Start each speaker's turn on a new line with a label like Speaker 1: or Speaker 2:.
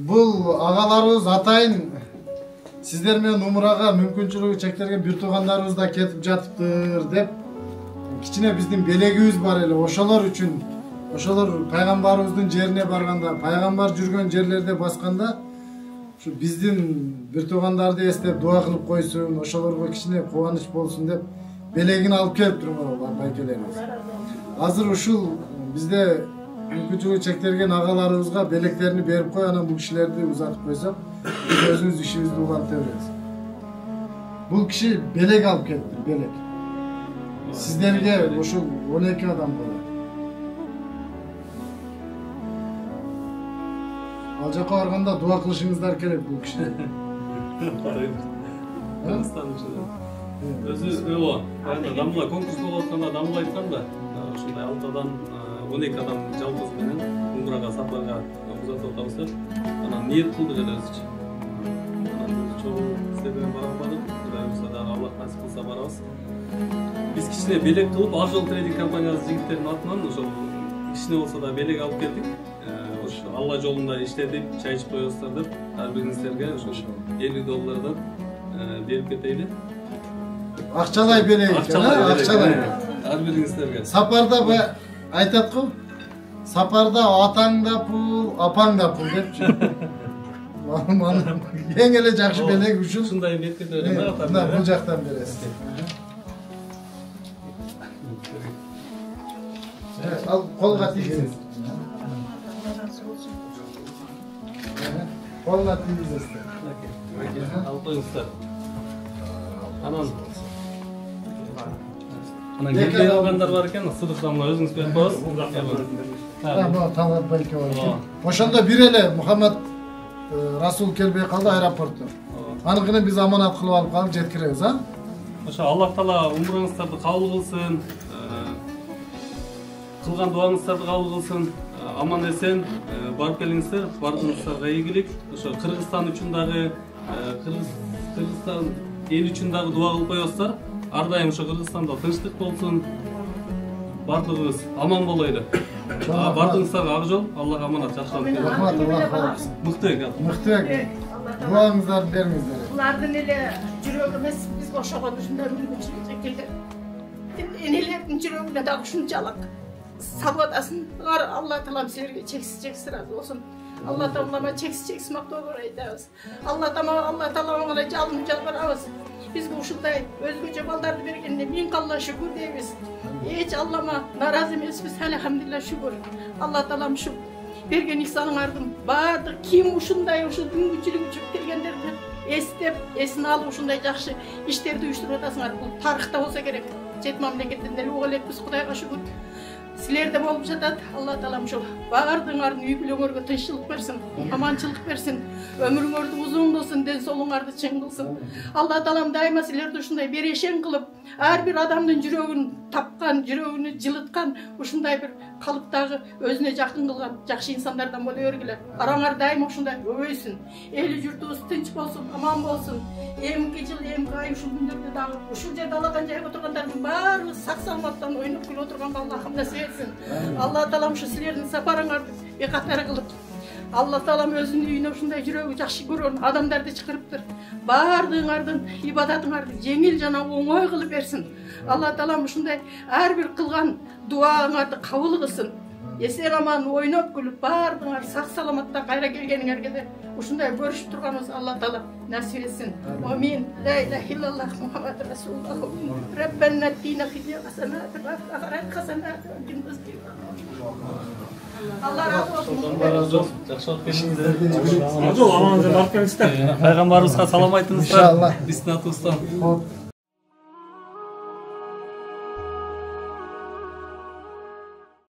Speaker 1: Бул агаларыбыз атайын сиздер менен умурага мүмкүнчүлүгү чектелген бир туугандарыбыз да кетип жатыптыр деп кичине биздин белегибиз бар эле. Ошолор үчүн ошолор пайгамбарыбыздын жерине барганда, пайгамбар жүргөн жерлерде басканда ушу биздин бир туугандарды эстеп дуа кылып койсун, ошолорго кичине кубаныч болсун деп белегин алып келиптир байкелерибиз. Азыр ушул бизде мүмкүнчүлүгү чектелген агаларыбызга белектерини берип кой, анан бул кишилерди узатып койсок, биз өзүбүз ишибизди улантып беребиз. Бул киши белек алып келиптир, белек. Сиздерге ушул 12 адам болот. Ал жака барганда дуа кылышыңыздар керек бул кишине.
Speaker 2: Өзү дамла конкурс болуп атканда дамла айткан да, ушундай 6 адам 12 адам жалгыз менен умрага сапарга узатып атабыз деп анан ниет кылдык эле өзүчө. Анан чоң себебен бара албадык. Кудай буюрса дагы Аллах насип кылса барабыз. Биз кичине белек кылып Ак Жол трейдинг компаниясы жигиттеринин атынан ошол кичине болсо да белек алып келдик. Ошо Алла жолунда иштедип, чай ичип коесуздар деп ар бириңиздерге ошо $50 берип кетейли.
Speaker 1: Акчалай белек, акчалай.
Speaker 2: Ар бириңиздерге.
Speaker 1: Сапарда айтат го, сапарда атаң да пул, апаң да пул депчи. Эң эле жакшы белек ушул.
Speaker 2: Ушундай бетке берем.
Speaker 1: Мына бул жактан бересиз. Ал колго тийгизесиз. Колго тийгизесиз.
Speaker 2: Ал коюңуздар. Анан келбей алгандар бар экен, сыдыктан өзүңүз берип коесуз.
Speaker 1: Мына Талгат байке бар экен. Ошондо бир эле Мухаммад Расул келбей калды аэропортто. Аныкын биз аманат кылып алып калып жеткиребиз, а?
Speaker 2: Ошо Аллах Таала умураңыздарды кабыл кылсын, кылган дуаңыздарды кабыл кылсын, аман эсен барып келиңиздер, бардыгыңыздарга ийгилик. Ошо Кыргызстан үчүн дагы, Кыргызстан эл үчүн дагы дуа кылып коесуздар. Ар дайым ошо Кыргызстанда тынчтык болсун, бардыгыбыз аман болойлу. Бардыгыңыздарга ак жол, Аллах аманат жакшы алып келсин.
Speaker 1: Рахмат, Аллах калсын.
Speaker 2: Мыкты.
Speaker 1: Дуаңыздарды бериңиздер.
Speaker 3: Булардын эле жүрөгү эмес, биз ошого ушундай мүмкүнчүлүк келген. Энелердин жүрөгүнө дагы ушунчалык сабадасын. Алла таалам силерге чексиз разы болсун. Алла таалама чексиз мактоолор айтабыз. Алла таалама жалын жалбарабыз. Бизге ушундай өзгөчө балдарды бергенине миң калла шүгүр дейбиз. Эч Аллама наразы эмеспиз, алхамдулилла шүгүр. Алла таалам ушу берген ихсаныңардын баардык ким ушундай мүмкүнчүлүгү келгендерди эстеп, эсин алып ушундай жакшы иштерди уюштуруп атасыңар. Бул тарыхта болсо керек. Чет мамлекеттен эле угул элекпиз, Кудайга шүгүр. Силерде болуп жатат. Алла таалам ушул баардыгыңардын үй бүлөңөргө тынччылык берсин, аманчылык берсин, өмүрүңөрдү узун кылсын, ден соолуңарды чың кылсын. Алла таалам дайыма силерди ушундай берешен кылып, ар бир адамдын жүрөгүн тапкан, жүрөгүнү жылыткан, ушундай бир калыптагы өзүнө жакын кылган жакшы инсандардан боло бергиле. Араңар дайыма ушундай көбөйсүн. Эли журтубуз тынч болсун, аман болсун. Эмки жыл, эмки ай ушул күндөрдө дагы ушул жерде алакан жайга отургандардын баары сак саламаттан ойноп күлүп отурганга Аллахым насип этсин. Алла таалам ушу силердин сапарыңарды бекатар кылып, Алла таалам өзүнүн үйүнө ушундай жүрөгү жакшы көргөн адамдарды чакырыптыр. Баардыгыңардын ибадатыңарды жеңил жана оңой кылып берсин. Алла таалам ушундай ар бир кылган дуаңарды кабыл кылсын. Эсен аман ойноп күлүп баардыгыңар сак саламатта кайра келгениңерге де ушундай көрүшүп турганыбыз Алла таала насип етсин. Амин. Ла иляха иллаллах Мухаммад расулуллах. Раббана атина фид дунья хасанатан ва фил ахирати хасанатан ва қина Алла разы болсун.
Speaker 2: Жакшы алып келиңиздер. Пайгамбарыбызга салам айтыңыздар.
Speaker 1: Иншалла.
Speaker 2: Биздин атыбыздан.